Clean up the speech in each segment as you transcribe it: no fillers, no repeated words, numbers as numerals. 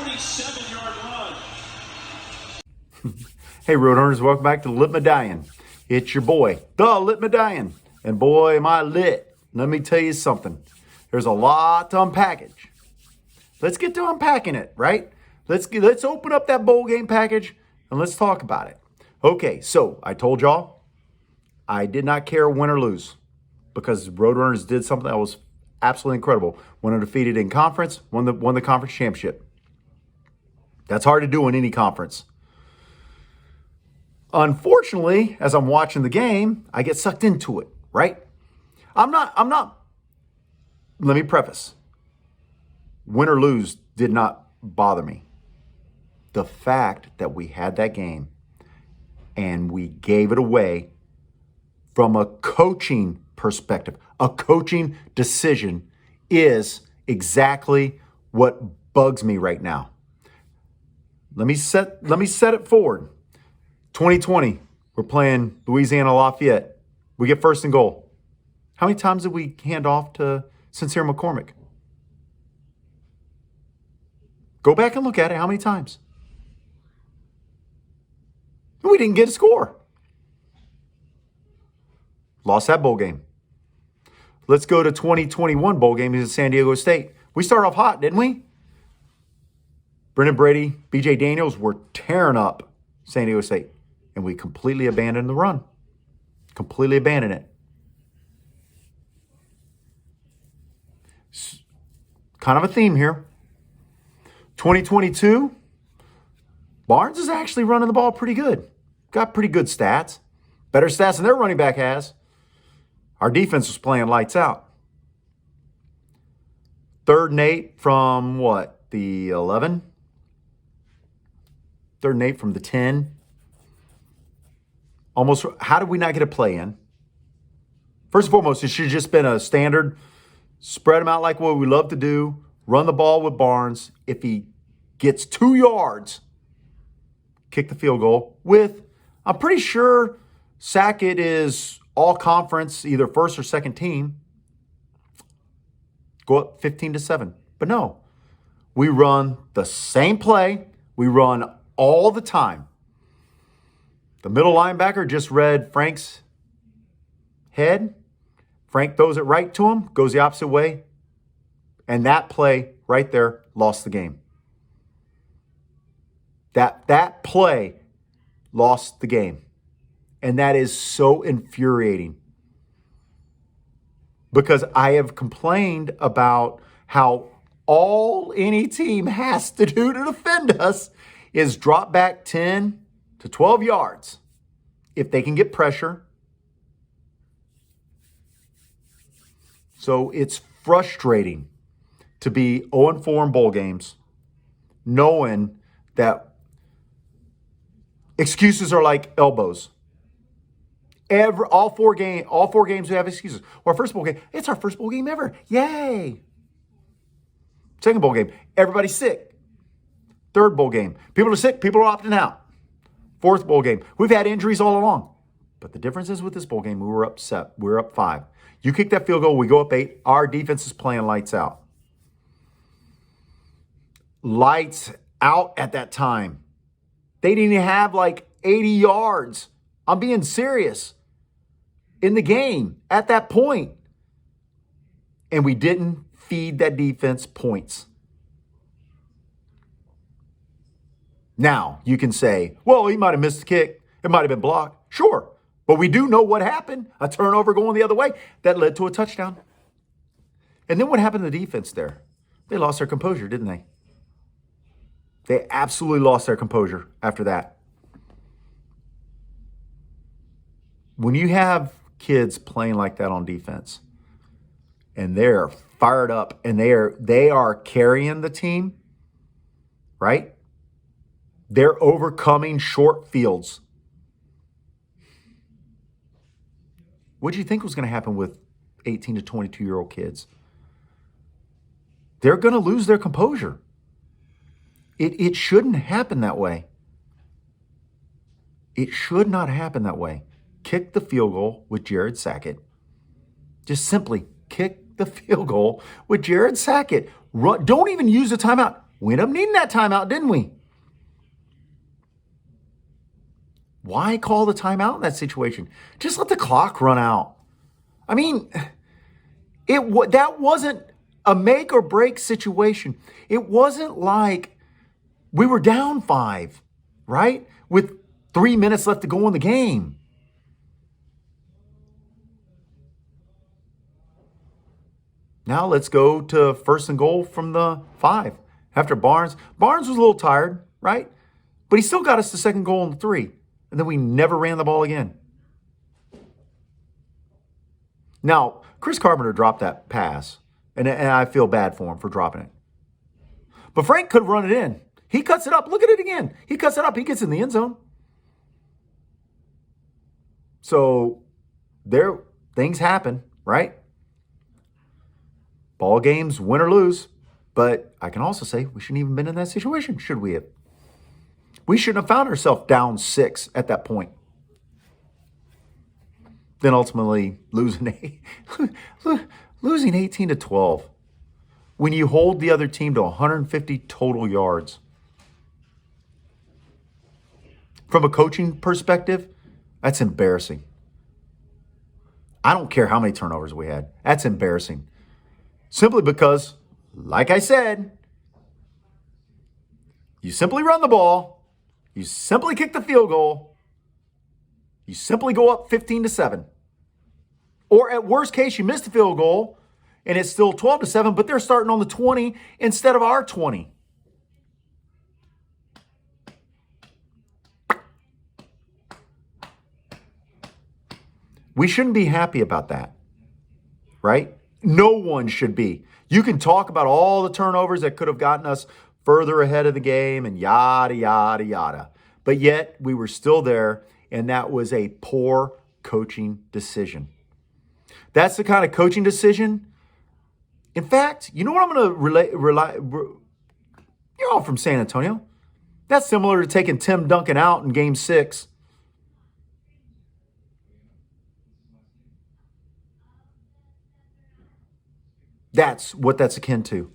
27-yard run. Hey, Roadrunners, welcome back to Lit Medallion. It's your boy, the Lit Medallion. And boy, am I lit. Let me tell you something. There's a lot to unpackage. Let's get to unpacking it, right? Let's open up that bowl game package and let's talk about it. Okay, so I told y'all I did not care win or lose because Roadrunners did something that was absolutely incredible. Went undefeated in conference, won the conference championship. That's hard to do in any conference. Unfortunately, as I'm watching the game, I get sucked into it, right? I'm not, let me preface. Win or lose did not bother me. The fact that we had that game and we gave it away from a coaching perspective, a coaching decision is exactly what bugs me right now. Let me set it forward. 2020, we're playing Louisiana Lafayette. We get first and goal. How many times did we hand off to Sincere McCormick? Go back and look at it. How many times? We didn't get a score. Lost that bowl game. Let's go to 2021 bowl game in San Diego State. We started off hot, didn't we? Brendan Brady, BJ Daniels were tearing up San Diego State. And we completely abandoned the run. Completely abandoned it. Kind of a theme here. 2022, Barnes is actually running the ball pretty good. Got pretty good stats. Better stats than their running back has. Our defense was playing lights out. 3rd and 8 from what? The 11? 3rd and 8 from the 10. Almost, how did we not get a play in? First and foremost, it should have just been a standard, spread them out like what we love to do, run the ball with Barnes. If he gets 2 yards, kick the field goal with, I'm pretty sure Sackett is all conference, either first or second team. Go up 15-7. But no, we run the same play. We run all the time. The middle linebacker just read Frank's head. Frank throws it right to him, goes the opposite way. And that play right there lost the game. That play lost the game. And that is so infuriating. Because I have complained about how all any team has to do to defend us is drop back 10 to 12 yards if they can get pressure. So it's frustrating to be 0-4 in bowl games, knowing that excuses are like elbows. All four games we have excuses. Well, our first bowl game, it's our first bowl game ever. Yay. Second bowl game, everybody's sick. Third bowl game, people are sick, people are opting out. Fourth bowl game, we've had injuries all along. But the difference is with this bowl game, we were upset. We were up 5. You kick that field goal, we go up 8. Our defense is playing lights out. Lights out at that time. They didn't even have like 80 yards. I'm being serious. In the game at that point. And we didn't feed that defense points. Now, you can say, well, he might have missed the kick. It might have been blocked. Sure. But we do know what happened. A turnover going the other way. That led to a touchdown. And then what happened to the defense there? They lost their composure, didn't they? They absolutely lost their composure after that. When you have kids playing like that on defense, and they're fired up, and they are carrying the team, right? They're overcoming short fields. What do you think was going to happen with 18 to 22-year-old kids? They're going to lose their composure. It shouldn't happen that way. It should not happen that way. Kick the field goal with Jared Sackett. Just simply kick the field goal with Jared Sackett. Don't even use the timeout. We ended up needing that timeout, didn't we? Why call the timeout in that situation? Just let the clock run out. I mean, that wasn't a make or break situation. It wasn't like we were down 5, right? With 3 minutes left to go in the game. Now let's go to 1st and goal from the 5. After Barnes was a little tired, right? But he still got us the 2nd goal and the 3. And then we never ran the ball again. Now, Chris Carpenter dropped that pass, and I feel bad for him for dropping it. But Frank could have run it in. He cuts it up. Look at it again. He cuts it up. He gets in the end zone. So things happen, right? Ball games, win or lose. But I can also say we shouldn't even been in that situation, should we have? We shouldn't have found ourselves down 6 at that point. Then ultimately losing 18-12. When you hold the other team to 150 total yards. From a coaching perspective, that's embarrassing. I don't care how many turnovers we had. That's embarrassing. Simply because, like I said, you simply run the ball, you simply kick the field goal, you simply go up 15-7. Or at worst case, you miss the field goal and it's still 12-7, but they're starting on the 20 instead of our 20. We shouldn't be happy about that, right? No one should be. You can talk about all the turnovers that could have gotten us further ahead of the game and yada, yada, yada. But yet we were still there, and that was a poor coaching decision. That's the kind of coaching decision. In fact, you know what I'm going to you're all from San Antonio. That's similar to taking Tim Duncan out in Game 6. That's what that's akin to.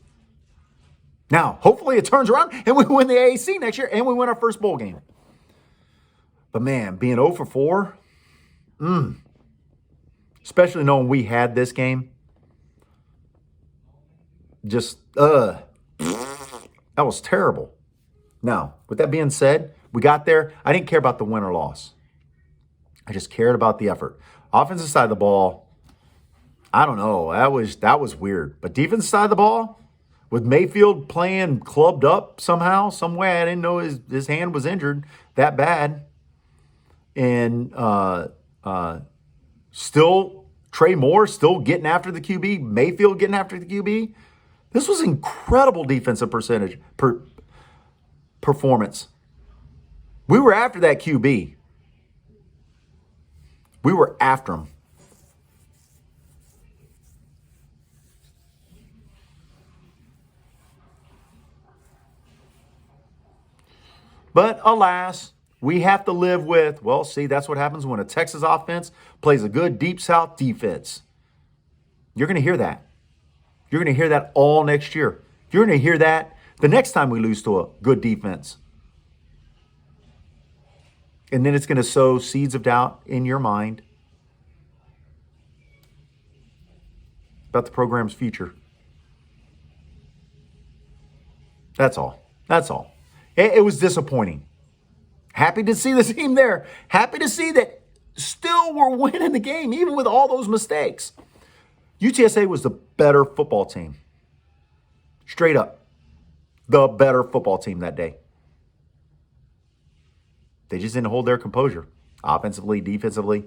Now, hopefully it turns around and we win the AAC next year and we win our first bowl game. But man, being 0 for 4, especially knowing we had this game, just, that was terrible. Now, with that being said, we got there. I didn't care about the win or loss. I just cared about the effort. Offensive side of the ball, I don't know. That was weird. But defensive side of the ball, with Mayfield playing clubbed up somehow, some way, I didn't know his hand was injured that bad. And still, Trey Moore still getting after the QB, Mayfield getting after the QB. This was incredible defensive performance. We were after that QB. We were after him. But alas, we have to live with, well, see, that's what happens when a Texas offense plays a good Deep South defense. You're going to hear that. You're going to hear that all next year. You're going to hear that the next time we lose to a good defense. And then it's going to sow seeds of doubt in your mind about the program's future. That's all. That's all. It was disappointing. Happy to see the team there. Happy to see that still we're winning the game, even with all those mistakes. UTSA was the better football team. Straight up. The better football team that day. They just didn't hold their composure, offensively, defensively,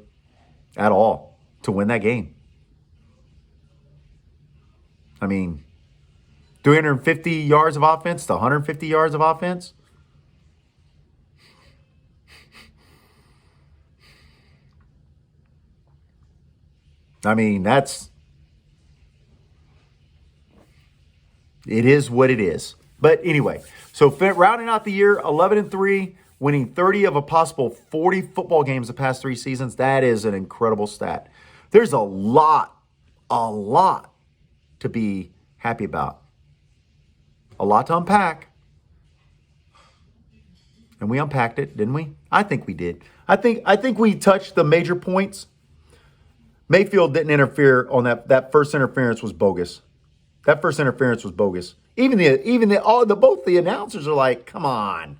at all, to win that game. I mean, 350 yards of offense to 150 yards of offense. I mean, it is what it is. But anyway, so rounding out the year, 11-3, winning 30 of a possible 40 football games the past 3 seasons. That is an incredible stat. There's a lot to be happy about. A lot to unpack. And we unpacked it, didn't we? I think we did. I think we touched the major points. Mayfield didn't interfere on that. That first interference was bogus. That first interference was bogus. Both the announcers are like, come on.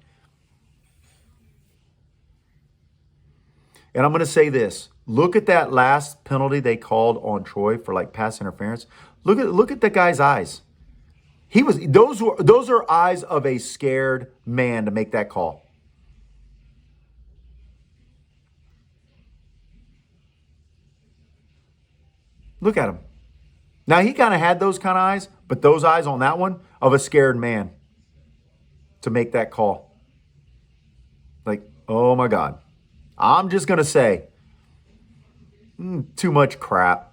And I'm going to say this. Look at that last penalty they called on Troy for like pass interference. Look at the guy's eyes. Those are eyes of a scared man to make that call. Look at him. Now he kind of had those kind of eyes, but those eyes on that one of a scared man to make that call. Like, oh my God. I'm just going to say too much crap.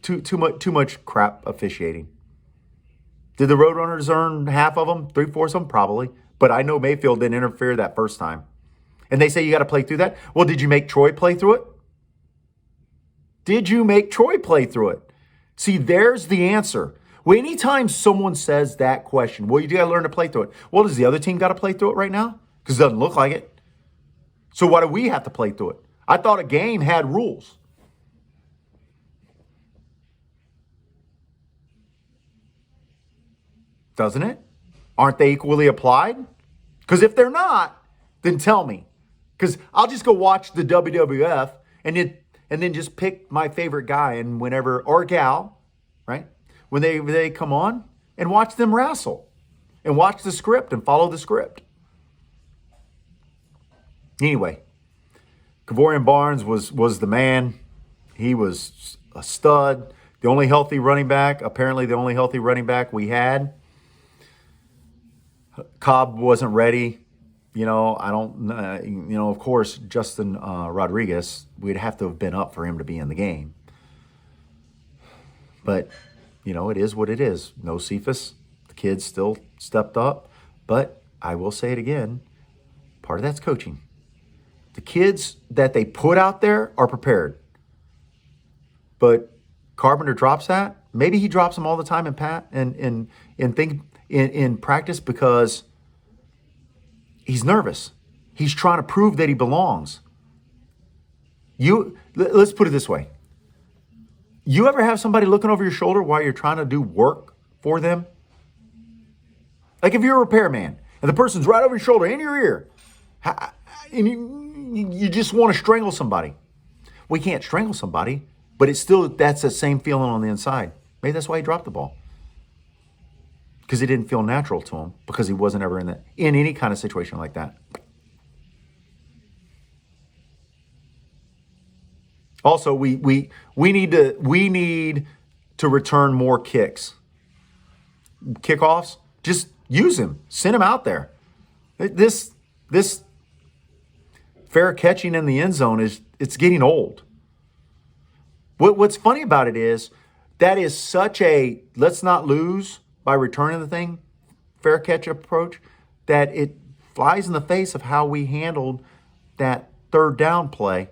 Too much crap officiating. Did the Roadrunners earn half of them, 3/4 of them? Probably. But I know Mayfield didn't interfere that first time. And they say you got to play through that. Well, did you make Troy play through it? Did you make Troy play through it? See, there's the answer. Well, anytime someone says that question, well, you got to learn to play through it. Well, does the other team got to play through it right now? Because it doesn't look like it. So why do we have to play through it? I thought a game had rules. Doesn't it? Aren't they equally applied? Because if they're not, then tell me. Because I'll just go watch the WWF and then just pick my favorite guy and whenever or gal, right? When they come on and watch them wrestle and watch the script and follow the script. Anyway, Kavorian Barnes was the man. He was a stud. The only healthy running back, apparently the only healthy running back we had. Cobb wasn't ready. Of course, Justin Rodriguez, we'd have to have been up for him to be in the game. But, it is what it is. No Cephas. The kids still stepped up. But I will say it again, part of that's coaching. The kids that they put out there are prepared. But Carpenter drops that. Maybe he drops them all the time in practice because he's nervous. He's trying to prove that he belongs. Let's put it this way. You ever have somebody looking over your shoulder while you're trying to do work for them? Like if you're a repairman and the person's right over your shoulder in your ear, and you just want to strangle somebody. We can't strangle somebody, but that's the same feeling on the inside. Maybe that's why he dropped the ball. Because it didn't feel natural to him, because he wasn't ever in any kind of situation like that. Also, we need to return more kicks. Kickoffs, just use him. Send him out there. This fair catching in the end zone it's getting old. What's funny about it is that is such a let's not lose by returning the thing, fair catch approach, that it flies in the face of how we handled that third down play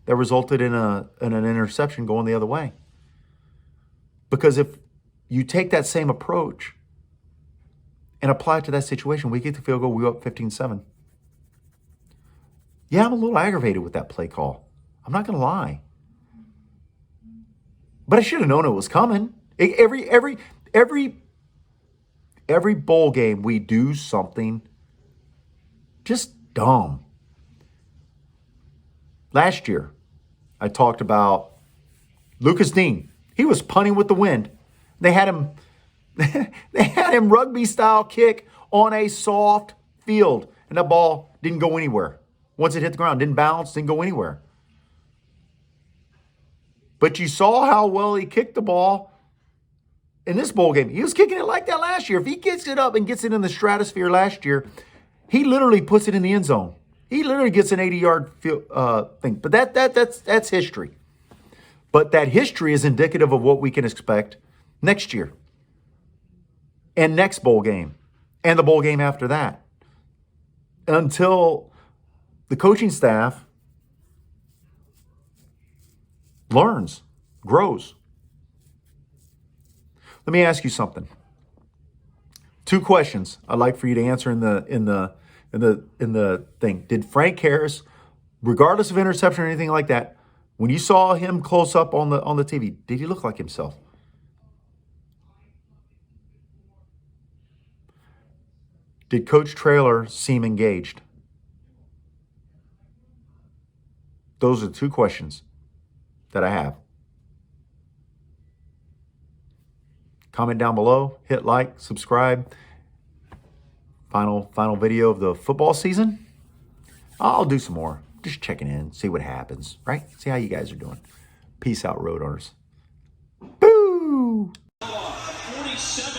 that resulted in an interception going the other way. Because if you take that same approach and apply it to that situation, we get the field goal, we go up 15-7. Yeah, I'm a little aggravated with that play call. I'm not going to lie. But I should have known it was coming. Every bowl game, we do something just dumb. Last year, I talked about Lucas Dean. He was punting with the wind. They had him rugby style kick on a soft field, and that ball didn't go anywhere. Once it hit the ground, didn't bounce, didn't go anywhere. But you saw how well he kicked the ball in this bowl game. He was kicking it like that last year. If he gets it up and gets it in the stratosphere last year, he literally puts it in the end zone. He literally gets an 80-yard thing. But that's history. But that history is indicative of what we can expect next year and next bowl game and the bowl game after that. Until the coaching staff learns, grows. Let me ask you something. 2 questions I'd like for you to answer in in the thing. Did Frank Harris, regardless of interception or anything like that, when you saw him close up on the TV, did he look like himself? Did Coach Traylor seem engaged? Those are the two questions that I have. Comment down below, hit like, subscribe. Final video of the football season. I'll do some more. Just checking in, see what happens, right? See how you guys are doing. Peace out, road owners. Boo! 47